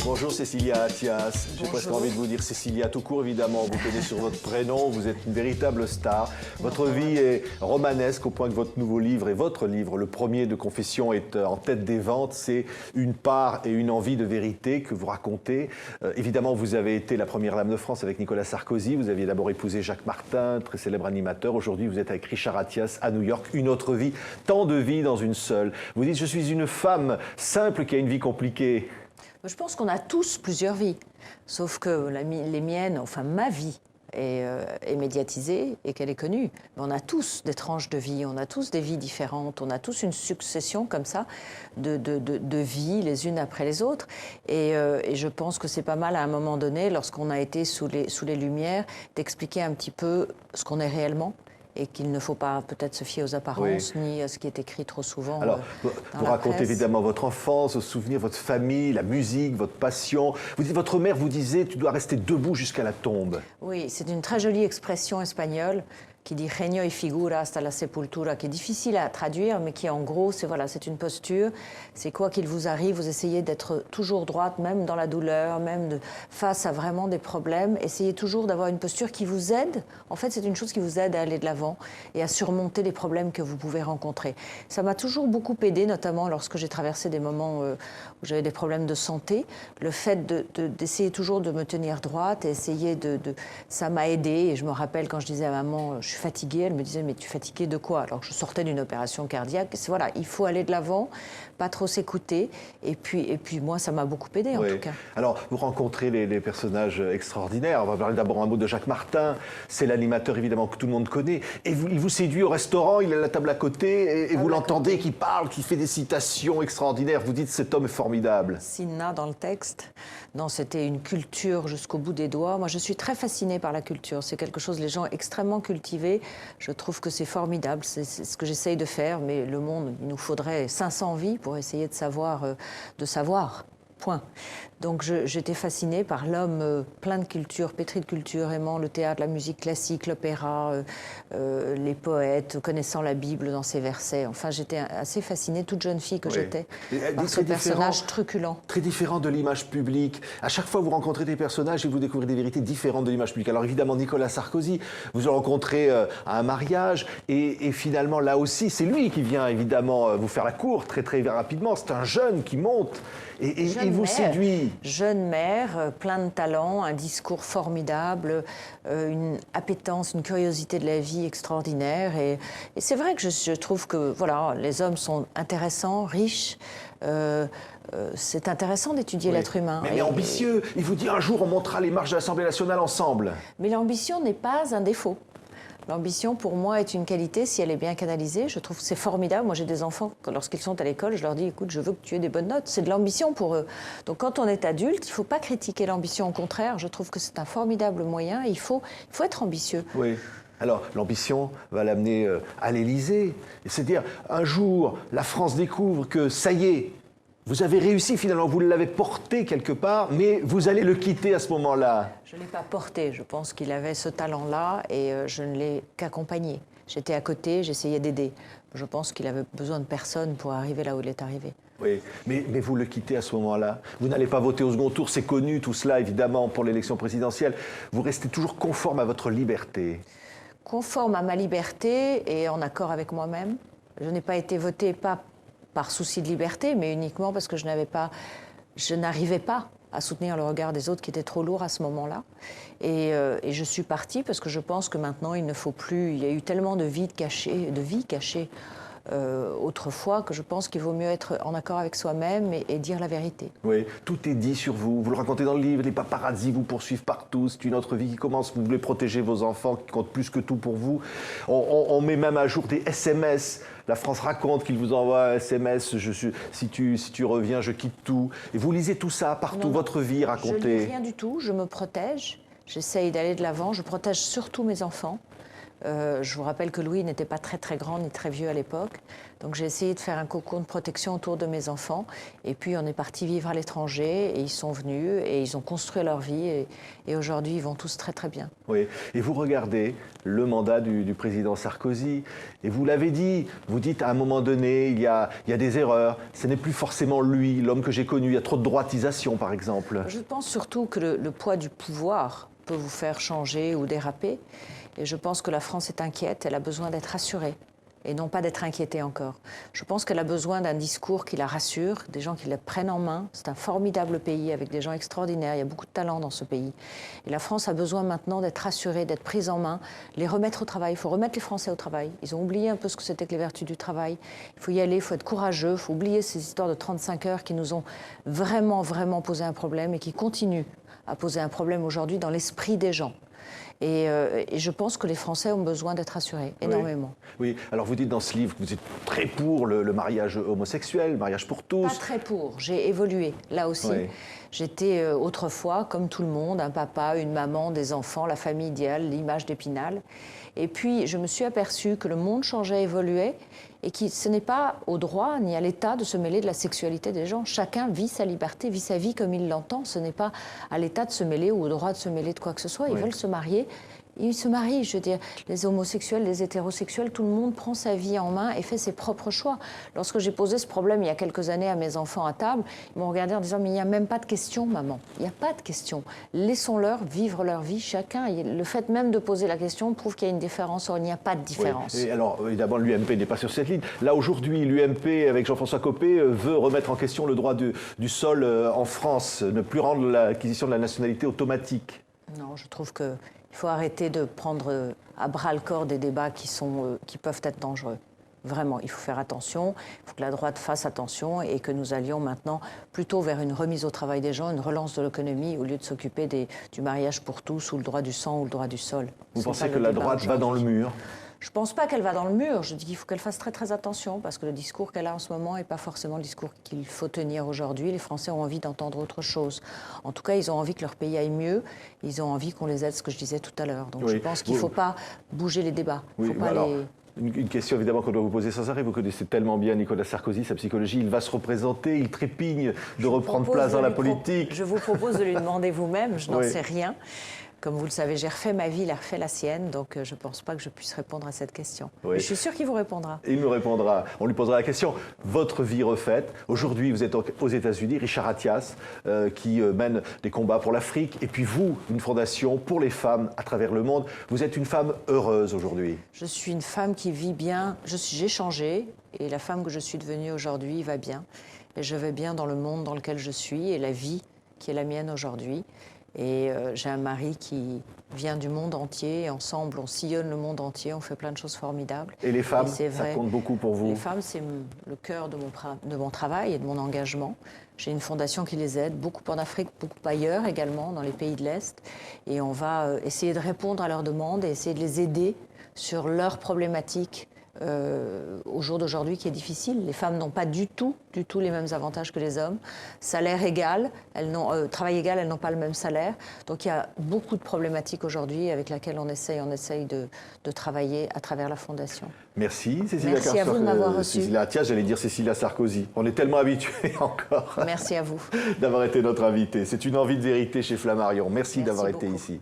Bonjour Cécilia Attias, j'ai presque envie de vous dire Cécilia tout court évidemment, on vous connaît sur votre prénom, vous êtes une véritable star. Votre vie est romanesque au point que votre nouveau livre et votre livre, le premier de confession, est en tête des ventes. C'est une part et une envie de vérité que vous racontez. Évidemment, vous avez été la première dame de France avec Nicolas Sarkozy, vous aviez d'abord épousé Jacques Martin, très célèbre animateur. Aujourd'hui, vous êtes avec Richard Attias à New York, une autre vie, tant de vies dans une seule. Vous dites, je suis une femme simple qui a une vie compliquée. Je pense qu'on a tous plusieurs vies, sauf que les miennes, enfin ma vie est médiatisée et qu'elle est connue. Mais on a tous des tranches de vie, on a tous des vies différentes, on a tous une succession comme ça de vies les unes après les autres. Et je pense que c'est pas mal à un moment donné, lorsqu'on a été sous les lumières, d'expliquer un petit peu ce qu'on est réellement. Et qu'il ne faut pas peut-être se fier aux apparences, ni à ce qui est écrit trop souvent. Alors, vous racontez évidemment votre enfance, vos souvenirs, votre famille, la musique, votre passion. Vous dites, votre mère vous disait, tu dois rester debout jusqu'à la tombe. Oui, c'est une très jolie expression espagnole qui dit genio y figura hasta la sepultura, qui est difficile à traduire, mais qui en gros, c'est une posture. C'est quoi qu'il vous arrive, vous essayez d'être toujours droite, même dans la douleur, même face à vraiment des problèmes. Essayez toujours d'avoir une posture qui vous aide. En fait, c'est une chose qui vous aide à aller de l'avant et à surmonter les problèmes que vous pouvez rencontrer. Ça m'a toujours beaucoup aidé, notamment lorsque j'ai traversé des moments où j'avais des problèmes de santé. Le fait d'essayer toujours de me tenir droite et essayer ça m'a aidé. Et je me rappelle quand je disais à maman, je suis fatiguée, elle me disait, mais tu es fatiguée de quoi? Alors que je sortais d'une opération cardiaque. Voilà, il faut aller de l'avant, pas trop s'écouter. Et puis moi, ça m'a beaucoup aidé, en tout cas. Alors, vous rencontrez les personnages extraordinaires. On va parler d'abord un mot de Jacques Martin. C'est l'animateur, évidemment, que tout le monde connaît. Et il vous séduit au restaurant, il a la table à côté, et vous l'entendez qui parle, qui fait des citations extraordinaires. Vous dites, cet homme est formidable. Sinna dans le texte. Non, c'était une culture jusqu'au bout des doigts. Moi, je suis très fascinée par la culture. C'est quelque chose, les gens extrêmement cultivés. Je trouve que c'est formidable. C'est ce que j'essaye de faire. Mais le monde, il nous faudrait 500 vies pour essayer de savoir. Point. Donc j'étais fascinée par l'homme plein de culture, pétri de culture, aimant le théâtre, la musique classique, l'opéra, les poètes, connaissant la Bible dans ses versets. Enfin, j'étais assez fascinée, toute jeune fille que j'étais, par ce personnage truculent. Très différent de l'image publique. À chaque fois, vous rencontrez des personnages et vous découvrez des vérités différentes de l'image publique. Alors évidemment, Nicolas Sarkozy, vous le rencontrez à un mariage et finalement, là aussi, c'est lui qui vient évidemment vous faire la cour très très rapidement. C'est un jeune qui monte et il vous séduit. Jeune mère, plein de talent, un discours formidable, une appétence, une curiosité de la vie extraordinaire. Et c'est vrai que je trouve que voilà, les hommes sont intéressants, riches. C'est intéressant d'étudier l'être humain. Mais ambitieux. Il vous dit un jour on montera les marches de l'Assemblée nationale ensemble. Mais l'ambition n'est pas un défaut. L'ambition, pour moi, est une qualité si elle est bien canalisée. Je trouve que c'est formidable. Moi, j'ai des enfants, lorsqu'ils sont à l'école, je leur dis, écoute, je veux que tu aies des bonnes notes. C'est de l'ambition pour eux. Donc, quand on est adulte, il ne faut pas critiquer l'ambition. Au contraire, je trouve que c'est un formidable moyen. Il faut être ambitieux. Oui. Alors, l'ambition va l'amener à l'Élysée. C'est-à-dire, un jour, la France découvre que, ça y est, vous avez réussi finalement, vous l'avez porté quelque part, mais vous allez le quitter à ce moment-là. Je ne l'ai pas porté, je pense qu'il avait ce talent-là et je ne l'ai qu'accompagné. J'étais à côté, j'essayais d'aider. Je pense qu'il avait besoin de personne pour arriver là où il est arrivé. Oui, mais vous le quittez à ce moment-là. Vous n'allez pas voter au second tour, c'est connu tout cela évidemment pour l'élection présidentielle. Vous restez toujours conforme à votre liberté. Conforme à ma liberté et en accord avec moi-même. Je n'ai pas été votée, pas par souci de liberté, mais uniquement parce que je n'arrivais pas à soutenir le regard des autres qui était trop lourd à ce moment-là. Et je suis partie parce que je pense que maintenant, il ne faut plus... Il y a eu tellement de vies cachées autrefois que je pense qu'il vaut mieux être en accord avec soi-même et dire la vérité. Oui, tout est dit sur vous. Vous le racontez dans le livre, les paparazzis vous poursuivent partout. C'est une autre vie qui commence. Vous voulez protéger vos enfants qui comptent plus que tout pour vous. On met même à jour des SMS. La France raconte qu'il vous envoie un SMS, si tu reviens, je quitte tout. Et vous lisez tout ça partout, votre vie racontée. Je ne lis rien du tout, je me protège, j'essaye d'aller de l'avant, je protège surtout mes enfants. Je vous rappelle que Louis n'était pas très très grand ni très vieux à l'époque. Donc j'ai essayé de faire un cocon de protection autour de mes enfants. Et puis on est parti vivre à l'étranger et ils sont venus et ils ont construit leur vie. Et aujourd'hui, ils vont tous très très bien. Oui, et vous regardez le mandat du président Sarkozy, et vous l'avez dit, vous dites à un moment donné, il y a des erreurs, ce n'est plus forcément lui, l'homme que j'ai connu, il y a trop de droitisation par exemple. Je pense surtout que le poids du pouvoir peut vous faire changer ou déraper, et je pense que la France est inquiète, elle a besoin d'être rassurée. Et non pas d'être inquiétée encore. Je pense qu'elle a besoin d'un discours qui la rassure, des gens qui la prennent en main. C'est un formidable pays avec des gens extraordinaires. Il y a beaucoup de talent dans ce pays. Et la France a besoin maintenant d'être rassurée, d'être prise en main, les remettre au travail. Il faut remettre les Français au travail. Ils ont oublié un peu ce que c'était que les vertus du travail. Il faut y aller, il faut être courageux, il faut oublier ces histoires de 35 heures qui nous ont vraiment, vraiment posé un problème et qui continuent à poser un problème aujourd'hui dans l'esprit des gens. Et je pense que les Français ont besoin d'être rassurés, énormément. Oui, alors vous dites dans ce livre que vous êtes très pour le mariage homosexuel, le mariage pour tous. Pas très pour, j'ai évolué, là aussi. Oui. J'étais autrefois, comme tout le monde, un papa, une maman, des enfants, la famille idéale, l'image d'Épinal. Et puis, je me suis aperçue que le monde changeait, évoluait, et que ce n'est pas au droit ni à l'État de se mêler de la sexualité des gens. Chacun vit sa liberté, vit sa vie comme il l'entend. Ce n'est pas à l'État de se mêler ou au droit de se mêler de quoi que ce soit. Ils veulent se marier. Ils se marient, je veux dire, les homosexuels, les hétérosexuels, tout le monde prend sa vie en main et fait ses propres choix. Lorsque j'ai posé ce problème il y a quelques années à mes enfants à table, ils m'ont regardé en disant « mais il n'y a même pas de question, maman, il n'y a pas de question. Laissons-leur vivre leur vie, chacun. » Le fait même de poser la question prouve qu'il y a une différence, or il n'y a pas de différence. Oui. Et alors, évidemment, l'UMP n'est pas sur cette ligne. Là, aujourd'hui, l'UMP, avec Jean-François Copé, veut remettre en question le droit du sol en France, ne plus rendre l'acquisition de la nationalité automatique. Non, je trouve que il faut arrêter de prendre à bras-le-corps des débats qui peuvent être dangereux. Vraiment, il faut faire attention, il faut que la droite fasse attention et que nous allions maintenant plutôt vers une remise au travail des gens, une relance de l'économie, au lieu de s'occuper du mariage pour tous ou le droit du sang ou le droit du sol. Vous pensez que la droite va dans le mur ? Je ne pense pas qu'elle va dans le mur. Je dis qu'il faut qu'elle fasse très très attention parce que le discours qu'elle a en ce moment n'est pas forcément le discours qu'il faut tenir aujourd'hui. Les Français ont envie d'entendre autre chose. En tout cas, ils ont envie que leur pays aille mieux. Ils ont envie qu'on les aide, ce que je disais tout à l'heure. Donc je pense qu'il ne faut pas bouger les débats. Faut pas Une question évidemment qu'on doit vous poser sans arrêt. Vous connaissez tellement bien Nicolas Sarkozy, sa psychologie. Il va se représenter, il trépigne de reprendre place dans la politique. Je vous propose de lui demander vous-même, je n'en sais rien. Comme vous le savez, j'ai refait ma vie, il a refait la sienne, donc je ne pense pas que je puisse répondre à cette question. Oui. Mais je suis sûre qu'il vous répondra. Il nous répondra. On lui posera la question. Votre vie refaite. Aujourd'hui, vous êtes aux États-Unis, Richard Attias, qui mène des combats pour l'Afrique. Et puis vous, une fondation pour les femmes à travers le monde. Vous êtes une femme heureuse aujourd'hui. Je suis une femme qui vit bien. J'ai changé et la femme que je suis devenue aujourd'hui va bien. Et je vais bien dans le monde dans lequel je suis et la vie qui est la mienne aujourd'hui. Et j'ai un mari qui vient du monde entier. Et ensemble, on sillonne le monde entier, on fait plein de choses formidables. Et les femmes, ça compte beaucoup pour vous? Les femmes, c'est le cœur de mon travail et de mon engagement. J'ai une fondation qui les aide, beaucoup en Afrique, beaucoup ailleurs également, dans les pays de l'Est. Et on va essayer de répondre à leurs demandes et essayer de les aider sur leurs problématiques au jour d'aujourd'hui qui est difficile. Les femmes n'ont pas du tout les mêmes avantages que les hommes. Salaire égal, travail égal, elles n'ont pas le même salaire. Donc il y a beaucoup de problématiques aujourd'hui avec lesquelles on essaye de travailler à travers la Fondation. Merci Cécilia Merci à vous de m'avoir reçu. Cécilia Attias, j'allais dire Cécilia Sarkozy. On est tellement habitués encore. Merci à vous. D'avoir été notre invitée. C'est une envie de vérité chez Flammarion. Merci d'avoir été ici.